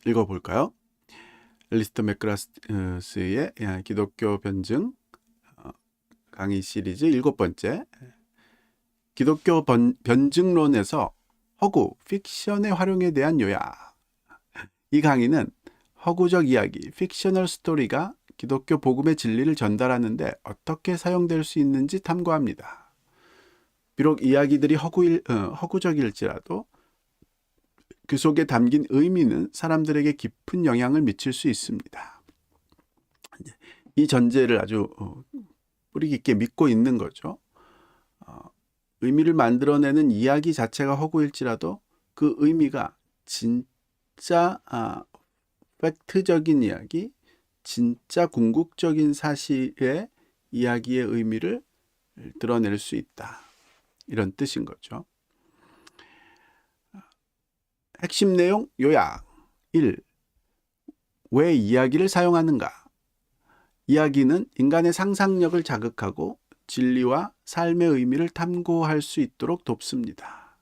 읽어볼까요? 엘리스터 맥그라스의 기독교 변증 강의 시리즈 7번째. 기독교 변증론에서 허구, 픽션의 활용에 대한 요약. 이 강의는 허구적 이야기, 픽셔널 스토리가 기독교 복음의 진리를 전달하는데 어떻게 사용될 수 있는지 탐구합니다. 비록 이야기들이 허구적일지라도 그 속에 담긴 의미는 사람들에게 깊은 영향을 미칠 수 있습니다. 이 전제를 아주 뿌리 깊게 믿고 있는 거죠. 의미를 만들어내는 이야기 자체가 허구일지라도 그 의미가 진짜 팩트적인 이야기, 진짜 궁극적인 사실의 이야기의 의미를 드러낼 수 있다. 이런 뜻인 거죠. 핵심 내용 요약. 1. 왜 이야기를 사용하는가? 이야기는 인간의 상상력을 자극하고 진리와 삶의 의미를 탐구할 수 있도록 돕습니다.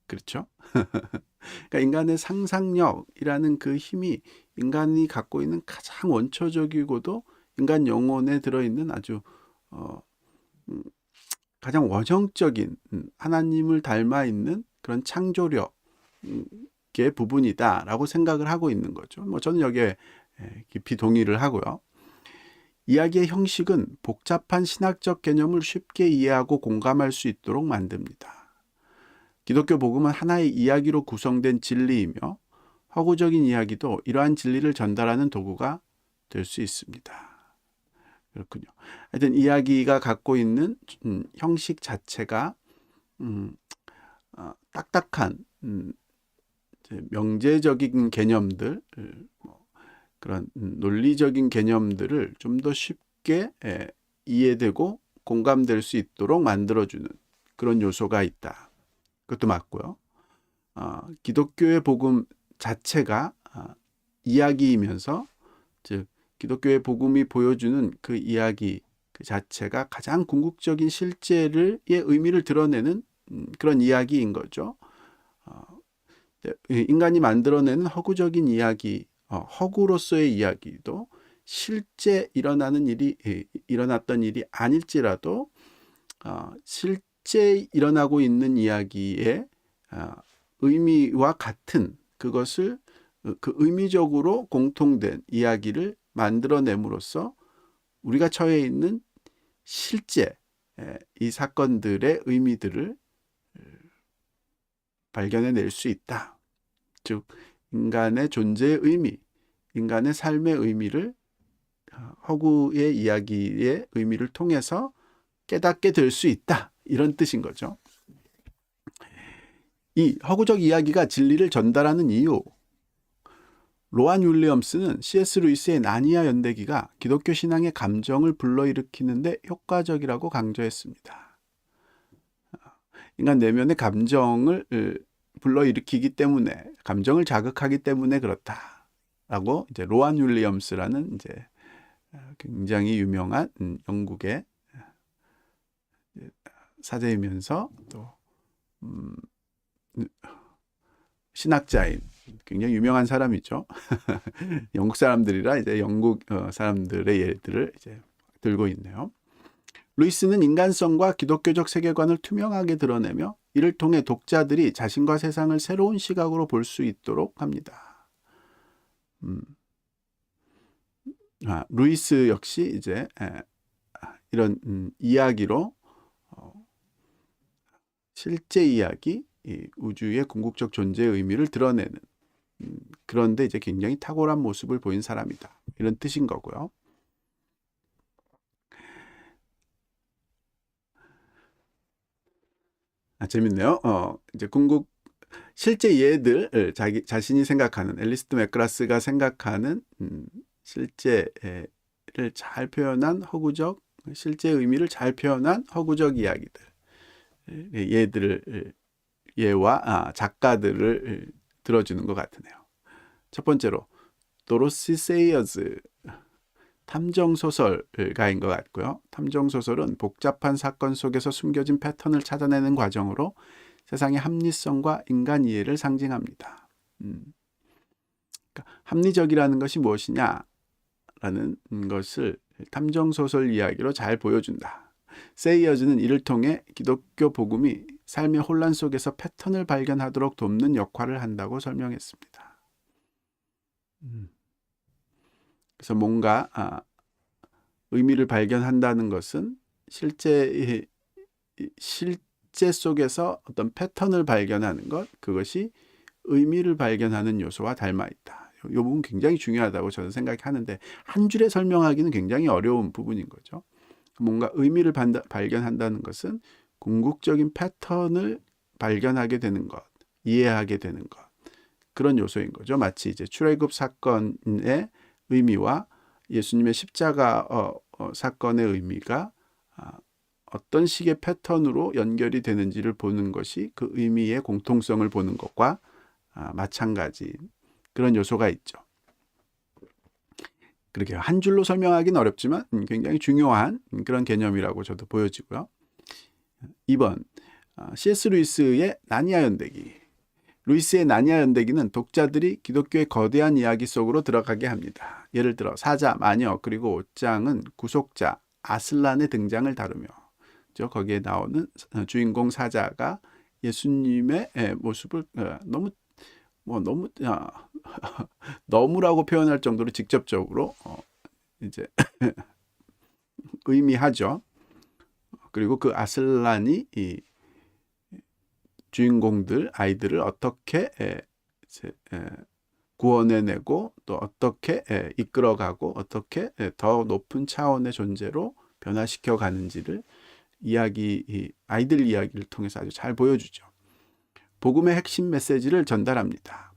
그렇죠? 그러니까 인간의 상상력이라는 그 힘이 인간이 갖고 있는 가장 원초적이고도 인간 영혼에 들어있는 아주 가장 원형적인 하나님을 닮아 있는 그런 창조력의 부분이다라고 생각을 하고 있는 거죠. 저는 여기에 깊이 동의를 하고요. 이야기의 형식은 복잡한 신학적 개념을 쉽게 이해하고 공감할 수 있도록 만듭니다. 기독교 복음은 하나의 이야기로 구성된 진리이며 허구적인 이야기도 이러한 진리를 전달하는 도구가 될 수 있습니다. 그렇군요. 하여튼 이야기가 갖고 있는 형식 자체가 딱딱한 명제적인 개념들, 그런 논리적인 개념들을 좀 더 쉽게 이해되고 공감될 수 있도록 만들어주는 그런 요소가 있다. 그것도 맞고요. 기독교의 복음 자체가 이야기이면서 즉 기독교의 복음이 보여주는 그 이야기 그 자체가 가장 궁극적인 실제의 의미를 드러내는 그런 이야기인 거죠. 인간이 만들어내는 허구적인 이야기, 허구로서의 이야기도 실제 일어났던 일이 아닐지라도 실제 일어나고 있는 이야기의 의미와 같은 그것을 그 의미적으로 공통된 이야기를 만들어냄으로써 우리가 처해 있는 실제 이 사건들의 의미들을 발견해낼 수 있다. 즉 인간의 존재의 의미, 인간의 삶의 의미를 허구의 이야기의 의미를 통해서 깨닫게 될 수 있다. 이런 뜻인 거죠. 이 허구적 이야기가 진리를 전달하는 이유. 로안 윌리엄스는 C.S. 루이스의 나니아 연대기가 기독교 신앙의 감정을 불러일으키는데 효과적이라고 강조했습니다. 인간 내면의 감정을 불러일으키기 때문에, 감정을 자극하기 때문에 그렇다라고 이제 로안 윌리엄스라는 이제 굉장히 유명한 영국의 사제이면서 또 신학자인 굉장히 유명한 사람이죠. 영국 사람들이라 이제 영국 사람들의 예들을 이제 들고 있네요. 루이스는 인간성과 기독교적 세계관을 투명하게 드러내며 이를 통해 독자들이 자신과 세상을 새로운 시각으로 볼 수 있도록 합니다. 루이스 역시 이제 이런 이야기로 실제 이야기, 이 우주의 궁극적 존재의 의미를 드러내는 그런데 이제 굉장히 탁월한 모습을 보인 사람이다. 이런 뜻인 거고요. 재밌네요. 이제 실제 예들 자신이 생각하는 엘리스트 맥그라스가 생각하는 실제를 잘 표현한 허구적 실제 의미를 잘 표현한 허구적 이야기들 예와 작가들을 들어주는 것 같으네요. 첫 번째로 도로시 세이어즈 탐정소설가인 것 같고요. 탐정소설은 복잡한 사건 속에서 숨겨진 패턴을 찾아내는 과정으로 세상의 합리성과 인간 이해를 상징합니다. 그러니까 합리적이라는 것이 무엇이냐라는 것을 탐정소설 이야기로 잘 보여준다. 세이어즈는 이를 통해 기독교 복음이 삶의 혼란 속에서 패턴을 발견하도록 돕는 역할을 한다고 설명했습니다. 그래서 뭔가 의미를 발견한다는 것은 실제 속에서 어떤 패턴을 발견하는 것, 그것이 의미를 발견하는 요소와 닮아 있다. 이 부분 굉장히 중요하다고 저는 생각하는데 한 줄에 설명하기는 굉장히 어려운 부분인 거죠. 뭔가 의미를 발견한다는 것은 궁극적인 패턴을 발견하게 되는 것, 이해하게 되는 것, 그런 요소인 거죠. 마치 이제 출애굽 사건의 의미와 예수님의 십자가 사건의 의미가 어떤 식의 패턴으로 연결이 되는지를 보는 것이 그 의미의 공통성을 보는 것과 마찬가지 그런 요소가 있죠. 그렇게 한 줄로 설명하기는 어렵지만 굉장히 중요한 그런 개념이라고 저도 보여지고요. 2번, C.S. 루이스의 나니아 연대기. 루이스의 나니아 연대기는 독자들이 기독교의 거대한 이야기 속으로 들어가게 합니다. 예를 들어 사자, 마녀, 그리고 5장은 구속자 아슬란의 등장을 다루며 거기에 나오는 주인공 사자가 예수님의 모습을 너무라고 표현할 정도로 직접적으로 이제 의미하죠. 그리고 그 아슬란이 이 주인공들 아이들을 어떻게 구원해내고 또 어떻게 이끌어가고 어떻게 더 높은 차원의 존재로 변화시켜 가는지를 아이들 이야기를 통해서 아주 잘 보여주죠. 복음의 핵심 메시지를 전달합니다.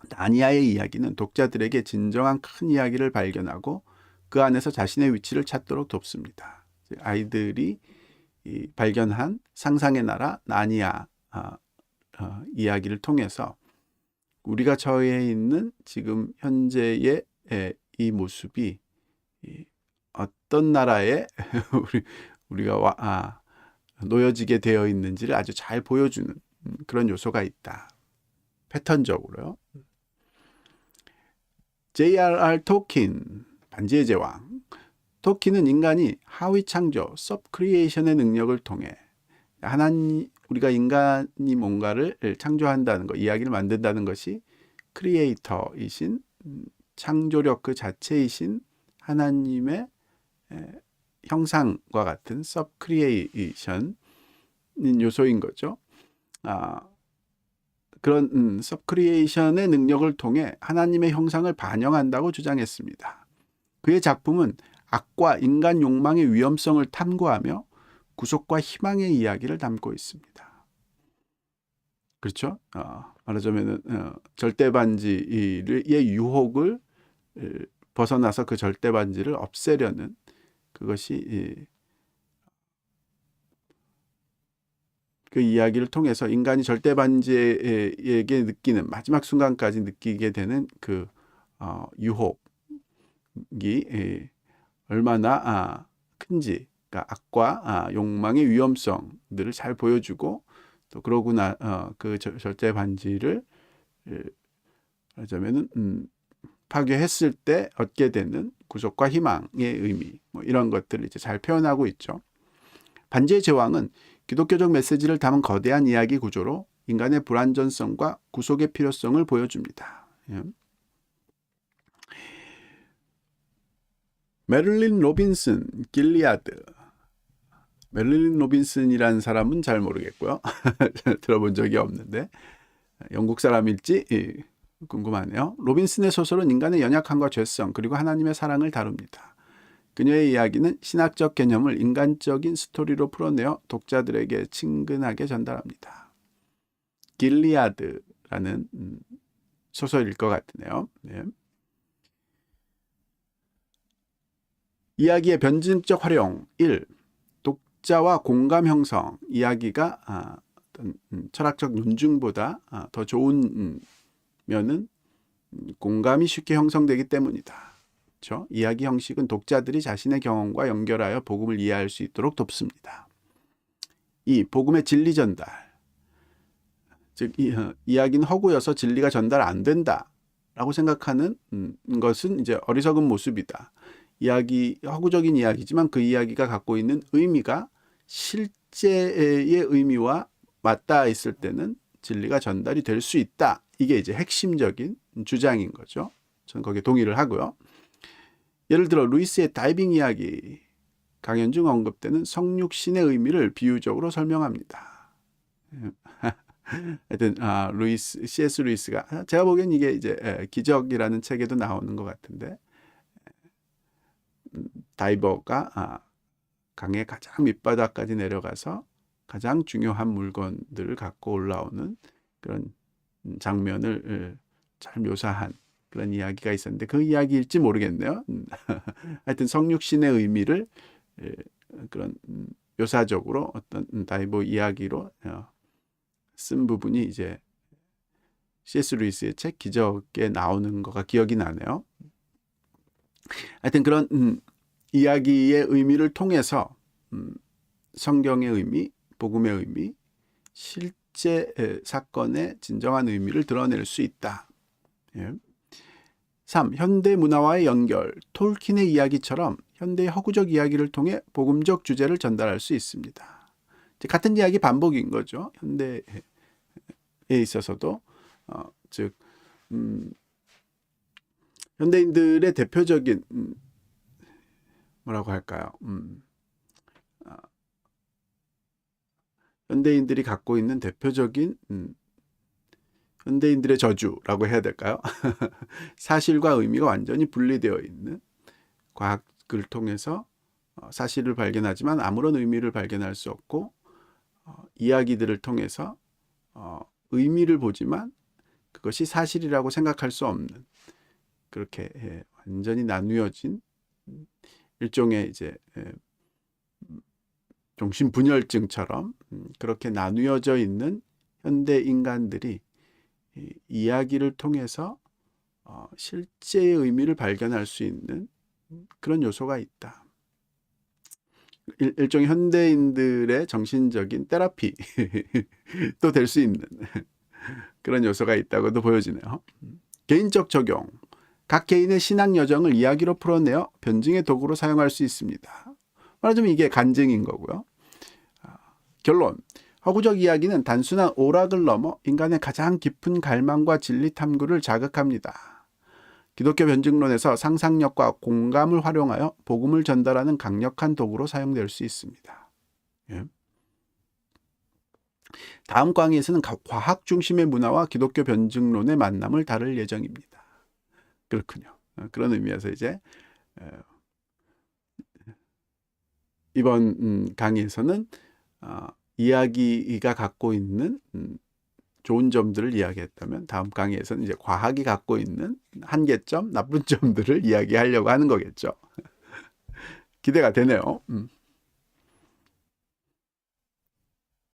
나니아의 이야기는 독자들에게 진정한 큰 이야기를 발견하고 그 안에서 자신의 위치를 찾도록 돕습니다. 아이들이 발견한 상상의 나라 나니아 이야기를 통해서 우리가 처해 있는 지금 현재의 이 모습이 어떤 나라에 우리가 놓여지게 되어 있는지를 아주 잘 보여주는 그런 요소가 있다. 패턴적으로요. J.R.R. 토킨, 반지의 제왕. 토킨은 인간이 하위 창조, 서브크리에이션의 능력을 통해 우리가 인간이 뭔가를 창조한다는 것, 이야기를 만든다는 것이 크리에이터이신 창조력 그 자체이신 하나님의 형상과 같은 서브크리에이션 요소인 거죠. 그런 서브크리에이션의 능력을 통해 하나님의 형상을 반영한다고 주장했습니다. 그의 작품은 악과 인간 욕망의 위험성을 탐구하며 구속과 희망의 이야기를 담고 있습니다. 그렇죠? 말하자면 절대반지의 유혹을 벗어나서 그 절대반지를 없애려는 그것이 그 이야기를 통해서 인간이 절대반지에게 느끼는 마지막 순간까지 느끼게 되는 그 유혹이 얼마나 큰지, 그러니까 악과 욕망의 위험성들을 잘 보여주고 또 그러구나 그 절대 반지를 하자면은 파괴했을 때 얻게 되는 구속과 희망의 의미 이런 것들을 이제 잘 표현하고 있죠. 반지의 제왕은 기독교적 메시지를 담은 거대한 이야기 구조로 인간의 불완전성과 구속의 필요성을 보여줍니다. 메릴린 로빈슨, 길리아드. 메릴린 로빈슨이라는 사람은 잘 모르겠고요. 들어본 적이 없는데 영국 사람일지 궁금하네요. 로빈슨의 소설은 인간의 연약함과 죄성 그리고 하나님의 사랑을 다룹니다. 그녀의 이야기는 신학적 개념을 인간적인 스토리로 풀어내어 독자들에게 친근하게 전달합니다. 길리아드라는 소설일 것 같네요. 네. 이야기의 변증적 활용 1. 독자와 공감 형성. 이야기가 어떤 철학적 논증보다 더 좋은 면은 공감이 쉽게 형성되기 때문이다. 그렇죠? 이야기 형식은 독자들이 자신의 경험과 연결하여 복음을 이해할 수 있도록 돕습니다. 2. 복음의 진리 전달. 즉 이야기는 허구여서 진리가 전달 안 된다 라고 생각하는 것은 이제 어리석은 모습이다. 허구적인 이야기지만 그 이야기가 갖고 있는 의미가 실제의 의미와 맞닿아 있을 때는 진리가 전달이 될 수 있다. 이게 이제 핵심적인 주장인 거죠. 저는 거기에 동의를 하고요. 예를 들어 루이스의 다이빙 이야기 강연 중 언급되는 성육신의 의미를 비유적으로 설명합니다. 하여튼 C.S. 루이스가 제가 보기엔 이게 이제 기적이라는 책에도 나오는 것 같은데 다이버가 강의 가장 밑바닥까지 내려가서 가장 중요한 물건들을 갖고 올라오는 그런 장면을 잘 묘사한 그런 이야기가 있었는데 그 이야기일지 모르겠네요. 하여튼 성육신의 의미를 그런 묘사적으로 어떤 다이버 이야기로 쓴 부분이 이제 C.S. 루이스의 책 기적에 나오는 거가 기억이 나네요. 하여튼 그런 이야기의 의미를 통해서 성경의 의미, 복음의 의미, 실제 사건의 진정한 의미를 드러낼 수 있다. 3. 현대 문화와의 연결. 톨킨의 이야기처럼 현대의 허구적 이야기를 통해 복음적 주제를 전달할 수 있습니다. 같은 이야기 반복인 거죠. 현대에 있어서도 즉 현대인들의 대표적인 뭐라고 할까요? 현대인들이 갖고 있는 대표적인 현대인들의 저주라고 해야 될까요? 사실과 의미가 완전히 분리되어 있는 과학을 통해서 사실을 발견하지만 아무런 의미를 발견할 수 없고 이야기들을 통해서 의미를 보지만 그것이 사실이라고 생각할 수 없는 그렇게 완전히 나누어진 일종의 이제 정신분열증처럼 그렇게 나누어져 있는 현대 인간들이 이야기를 통해서 실제의 의미를 발견할 수 있는 그런 요소가 있다. 일종의 현대인들의 정신적인 테라피도 될 수 있는 그런 요소가 있다고도 보여지네요. 개인적 적용. 각 개인의 신앙 여정을 이야기로 풀어내어 변증의 도구로 사용할 수 있습니다. 말하자면 이게 간증인 거고요. 결론. 허구적 이야기는 단순한 오락을 넘어 인간의 가장 깊은 갈망과 진리 탐구를 자극합니다. 기독교 변증론에서 상상력과 공감을 활용하여 복음을 전달하는 강력한 도구로 사용될 수 있습니다. 다음 강의에서는 과학 중심의 문화와 기독교 변증론의 만남을 다룰 예정입니다. 그렇군요. 그런 의미에서 이제 이번 강의에서는 이야기가 갖고 있는 좋은 점들을 이야기했다면 다음 강의에서는 이제 과학이 갖고 있는 한계점, 나쁜 점들을 이야기하려고 하는 거겠죠. 기대가 되네요.